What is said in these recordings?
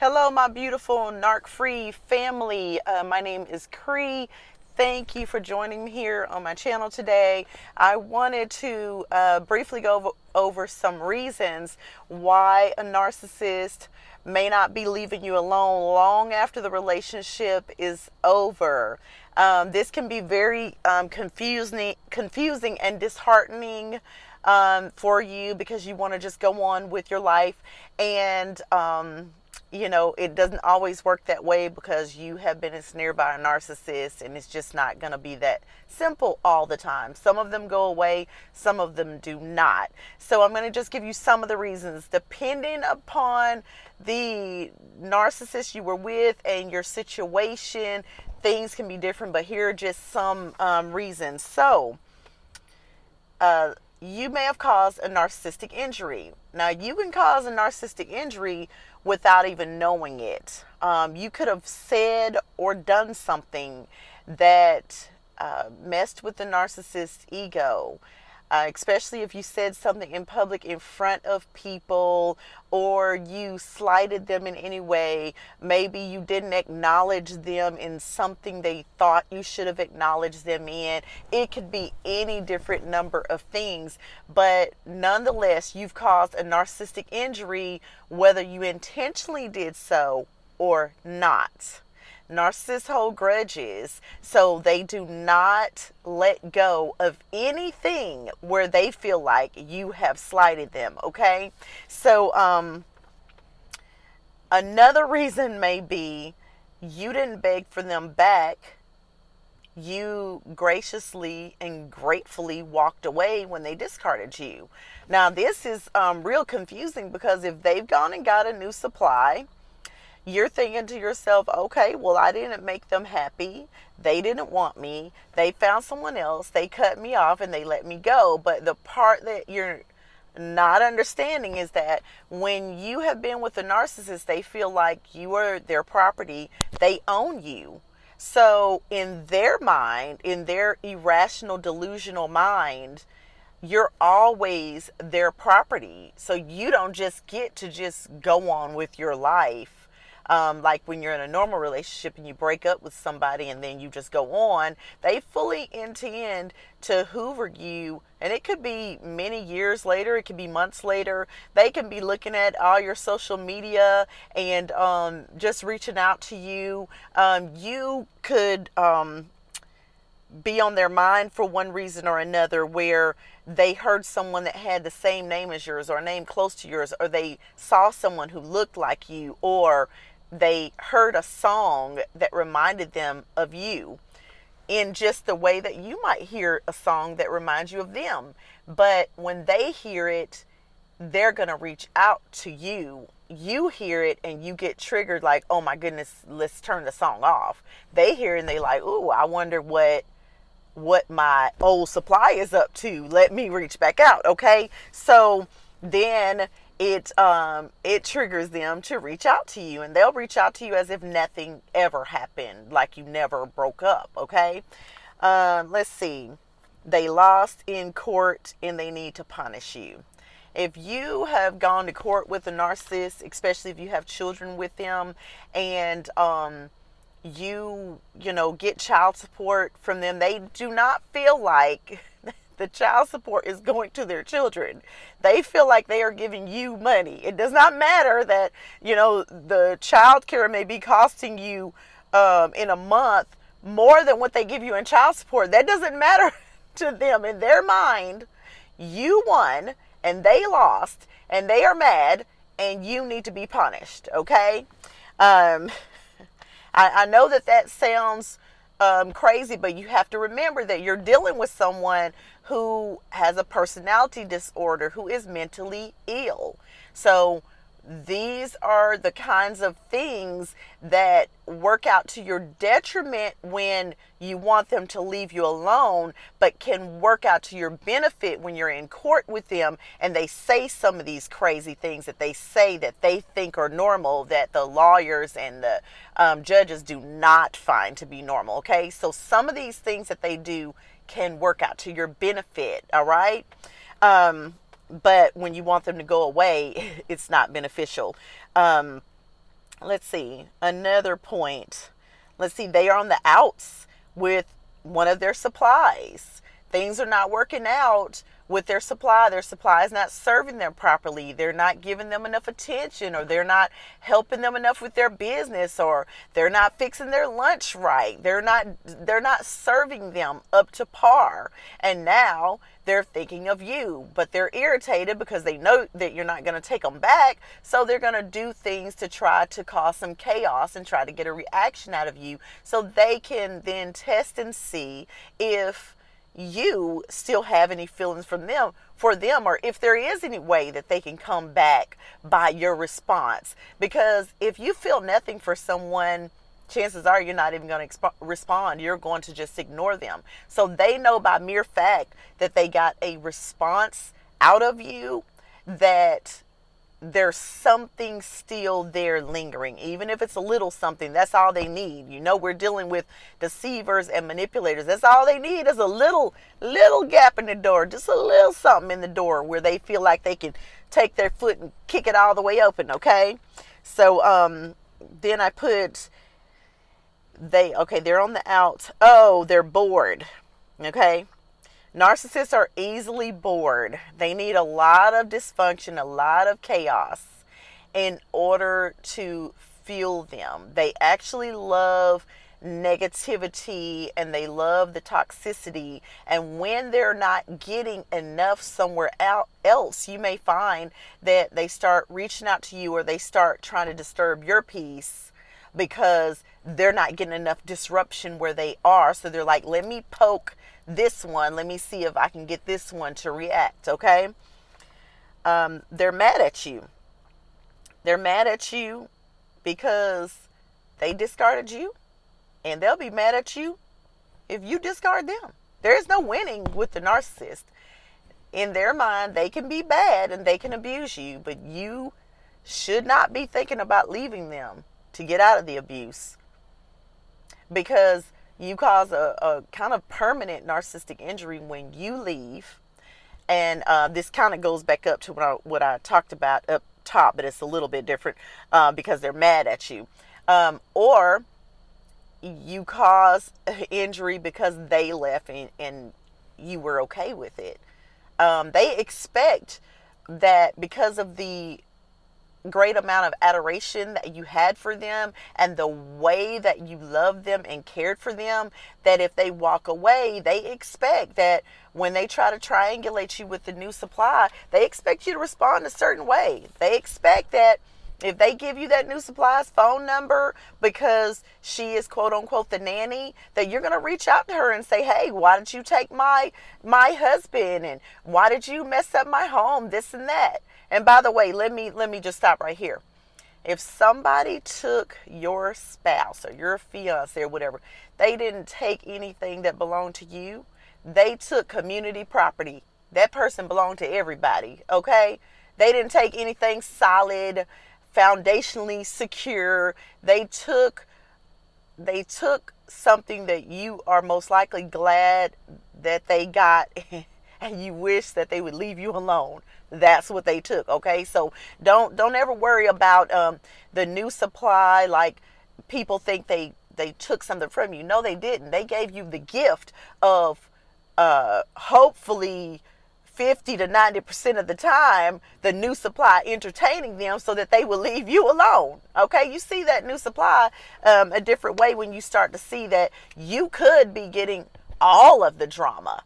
Hello, my beautiful narc-free family. My name is Cree. Thank you for joining me here on my channel today. I wanted to briefly go over some reasons why a narcissist may not be leaving you alone long after the relationship is over. This can be very confusing and disheartening for you because you want to just go on with your life and it doesn't always work that way because you have been ensnared by a narcissist, and it's just not going to be that simple all the time. Some of them go away, some of them do not. So I'm going to just give you some of the reasons. Depending upon the narcissist you were with and your situation, things can be different, but here are just some reasons. So, you may have caused a narcissistic injury. Now, you can cause a narcissistic injury without even knowing it. You could have said or done something that messed with the narcissist's ego. Especially if you said something in public in front of people, or you slighted them in any way. Maybe you didn't acknowledge them in something they thought you should have acknowledged them in. It could be any different number of things, but nonetheless, you've caused a narcissistic injury, whether you intentionally did so or not. Narcissists hold grudges, so they do not let go of anything where they feel like you have slighted them, okay? So, another reason may be you didn't beg for them back. You graciously and gratefully walked away when they discarded you. Now, this is real confusing because if they've gone and got a new supply, you're thinking to yourself, okay, well, I didn't make them happy. They didn't want me. They found someone else. They cut me off and they let me go. But the part that you're not understanding is that when you have been with a narcissist, they feel like you are their property. They own you. So in their mind, in their irrational, delusional mind, you're always their property. So you don't just get to just go on with your life. Like when you're in a normal relationship and you break up with somebody and then you just go on, they fully intend to hoover you. And it could be many years later, it could be months later. They can be looking at all your social media and just reaching out to you. You could be on their mind for one reason or another, where they heard someone that had the same name as yours or a name close to yours, or they saw someone who looked like you, or they heard a song that reminded them of you in just the way that you might hear a song that reminds you of them. But when they hear it, they're going to reach out to you. You hear it and you get triggered like, oh my goodness, let's turn the song off. They hear it and they like, ooh, I wonder what my old supply is up to. Let me reach back out. Okay. So then it triggers them to reach out to you, and they'll reach out to you as if nothing ever happened, like you never broke up. Okay. Let's see. They lost in court and they need to punish you. If you have gone to court with a narcissist, especially if you have children with them, and you get child support from them, they do not feel like the child support is going to their children. They feel like they are giving you money. It does not matter that, the child care may be costing you in a month more than what they give you in child support. That doesn't matter to them. In their mind, you won and they lost and they are mad and you need to be punished. Okay. I know that sounds crazy, but you have to remember that you're dealing with someone who has a personality disorder, who is mentally ill. So these are the kinds of things that work out to your detriment when you want them to leave you alone, but can work out to your benefit when you're in court with them and they say some of these crazy things that they say that they think are normal, that the lawyers and the judges do not find to be normal. Okay, so some of these things that they do can work out to your benefit. All right. But when you want them to go away, it's not beneficial. let's see, another point. Let's see, they are on the outs with one of their supplies. Things are not working out with their supply. Their supply is not serving them properly. They're not giving them enough attention, or they're not helping them enough with their business, or they're not fixing their lunch right. They're not serving them up to par. And now they're thinking of you, but they're irritated because they know that you're not going to take them back. So they're going to do things to try to cause some chaos and try to get a reaction out of you, so they can then test and see if you still have any feelings from them for them, or if there is any way that they can come back by your response. Because if you feel nothing for someone, chances are you're not even going to respond. You're going to just ignore them. So they know by mere fact that they got a response out of you, that there's something still there lingering. Even if it's a little something, that's all they need. You know, we're dealing with deceivers and manipulators. That's all they need is a little gap in the door, just a little something in the door where they feel like they can take their foot and kick it all the way open. Okay, so then I put they're on the out. Oh, they're bored. Okay, narcissists are easily bored. They need a lot of dysfunction, a lot of chaos in order to fuel them. They actually love negativity and they love the toxicity. And when they're not getting enough somewhere else, you may find that they start reaching out to you, or they start trying to disturb your peace because they're not getting enough disruption where they are. So they're like, let me poke this one. Let me see if I can get this one to react. Okay. They're mad at you. They're mad at you because they discarded you, and they'll be mad at you if you discard them. There is no winning with the narcissist. In their mind, they can be bad and they can abuse you, but you should not be thinking about leaving them to get out of the abuse, because you cause a kind of permanent narcissistic injury when you leave. And this kind of goes back up to what I talked about up top, but it's a little bit different because they're mad at you. Or you cause injury because they left and you were okay with it. They expect that because of the great amount of adoration that you had for them and the way that you loved them and cared for them, that if they walk away, they expect that when they try to triangulate you with the new supply, they expect you to respond a certain way. They expect that if they give you that new supply's phone number because she is quote unquote the nanny, that you're going to reach out to her and say, hey, why did you take my husband, and why did you mess up my home, this and that. And by the way, let me just stop right here. If somebody took your spouse or your fiance or whatever, they didn't take anything that belonged to you. They took community property. That person belonged to everybody, okay? They didn't take anything solid, foundationally secure. They took something that you are most likely glad that they got and you wish that they would leave you alone. That's what they took. Okay, so don't ever worry about the new supply. Like, people think they took something from you. No, they didn't. They gave you the gift of hopefully 50 to 90% of the time the new supply entertaining them so that they will leave you alone. Okay, you see that new supply a different way when you start to see that you could be getting all of the drama.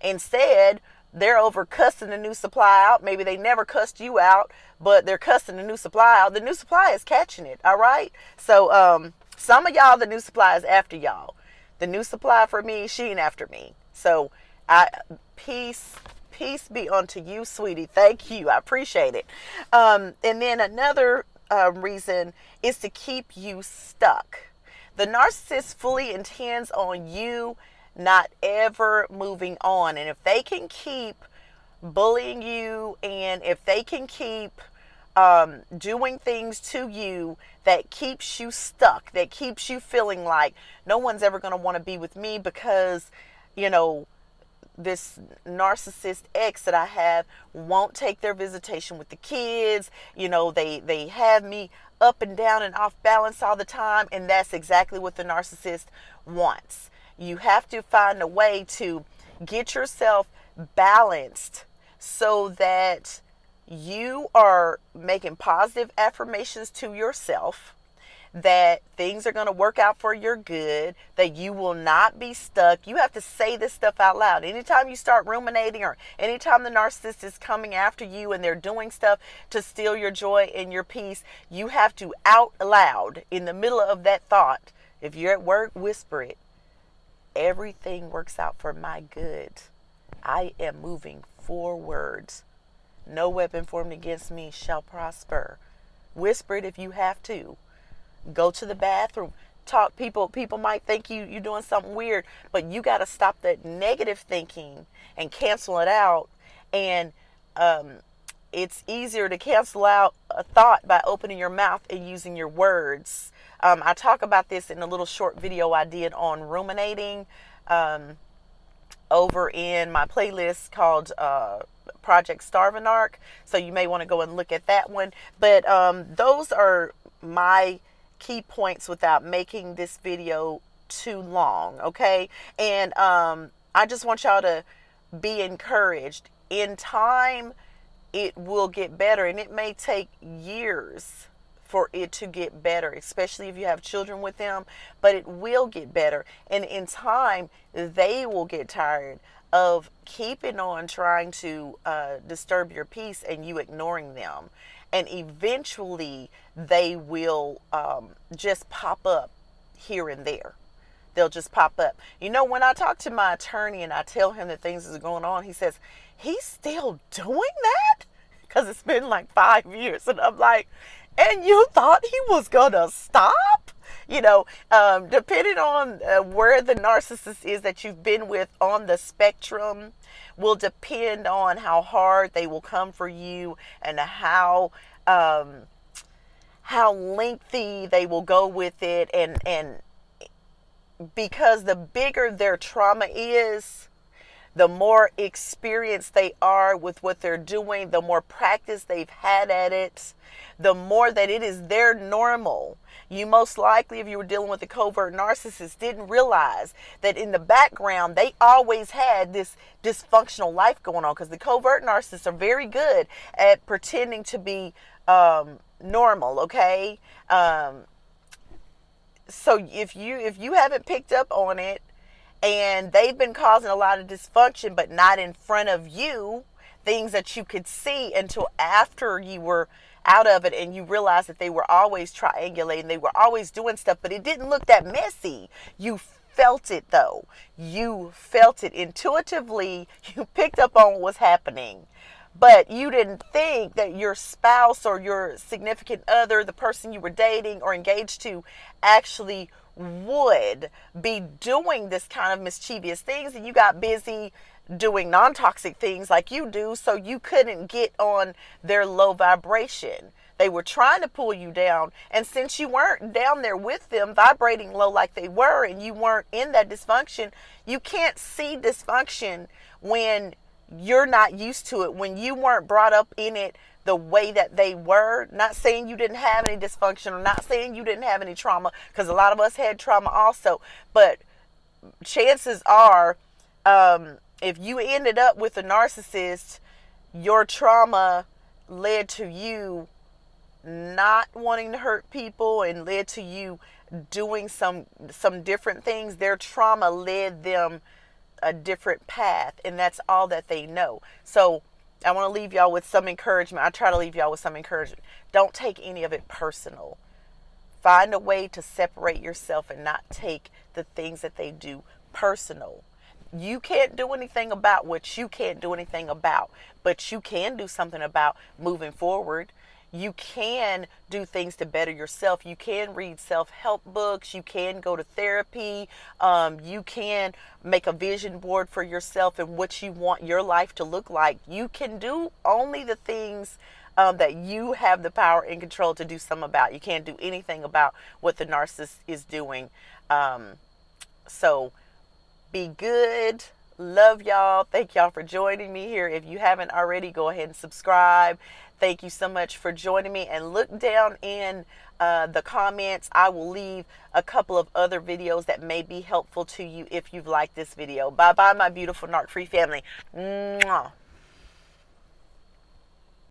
Instead, they're over cussing the new supply out. Maybe they never cussed you out, but they're cussing the new supply out. The new supply is catching it, all right? So some of y'all, the new supply is after y'all. The new supply for me, she ain't after me. So peace be unto you, sweetie. Thank you. I appreciate it. And then another reason is to keep you stuck. The narcissist fully intends on you not ever moving on. And if they can keep bullying you, and if they can keep doing things to you that keeps you stuck, that keeps you feeling like no one's ever going to want to be with me because, you know, this narcissist ex that I have won't take their visitation with the kids. You know, they have me up and down and off balance all the time, and that's exactly what the narcissist wants. You have to find a way to get yourself balanced so that you are making positive affirmations to yourself, that things are going to work out for your good, that you will not be stuck. You have to say this stuff out loud. Anytime you start ruminating, or anytime the narcissist is coming after you and they're doing stuff to steal your joy and your peace, you have to out loud, in the middle of that thought, if you're at work, whisper it. Everything works out for my good. I am moving forward. No weapon formed against me shall prosper. Whisper it if you have to. Go to the bathroom. Talk. People might think you're doing something weird, but you got to stop that negative thinking and cancel it out. And it's easier to cancel out a thought by opening your mouth and using your words. I talk about this in a little short video I did on ruminating over in my playlist called Project Starving Arc. So you may want to go and look at that one. But those are my key points without making this video too long, okay? And I just want y'all to be encouraged. In time, it will get better, and it may take years for it to get better, especially if you have children with them, but it will get better. And in time, they will get tired of keeping on trying to disturb your peace and you ignoring them. And eventually they will just pop up here and there. They'll just pop up. You know, when I talk to my attorney and I tell him that things is going on, he says, he's still doing that? Because it's been like 5 years. And I'm like, and you thought he was going to stop? You know, depending on where the narcissist is that you've been with on the spectrum will depend on how hard they will come for you and how lengthy they will go with it. And because the bigger their trauma is, the more experienced they are with what they're doing, the more practice they've had at it, the more that it is their normal. You most likely, if you were dealing with a covert narcissist, didn't realize that in the background, they always had this dysfunctional life going on, because the covert narcissists are very good at pretending to be normal, okay? So if you haven't picked up on it, and they've been causing a lot of dysfunction, but not in front of you, things that you could see until after you were out of it and you realized that they were always triangulating, they were always doing stuff, but it didn't look that messy. You felt it though. You felt it intuitively. You picked up on what was happening. But you didn't think that your spouse or your significant other, the person you were dating or engaged to, actually would be doing this kind of mischievous things, and you got busy doing non-toxic things like you do, so you couldn't get on their low vibration. They were trying to pull you down, and since you weren't down there with them vibrating low like they were, and you weren't in that dysfunction, you can't see dysfunction when you're not used to it, when you weren't brought up in it the way that they were. Not saying you didn't have any dysfunction, or not saying you didn't have any trauma, because a lot of us had trauma also, but chances are if you ended up with a narcissist, your trauma led to you not wanting to hurt people and led to you doing some different things. Their trauma led them a different path, and that's all that they know. So I want to leave y'all with some encouragement. I try to leave y'all with some encouragement. Don't take any of it personal. Find a way to separate yourself and not take the things that they do personal. You can't do anything about what you can't do anything about, but you can do something about moving forward. You can do things to better yourself. You can read self-help books. You can go to therapy. You can make a vision board for yourself and what you want your life to look like. You can do only the things that you have the power and control to do something about. You can't do anything about what the narcissist is doing. So be good. Love y'all. Thank y'all for joining me here. If you haven't already, go ahead and subscribe. Thank you so much for joining me. And look down in the comments. I will leave a couple of other videos that may be helpful to you if you've liked this video. Bye bye, my beautiful Narc Free family. Mwah.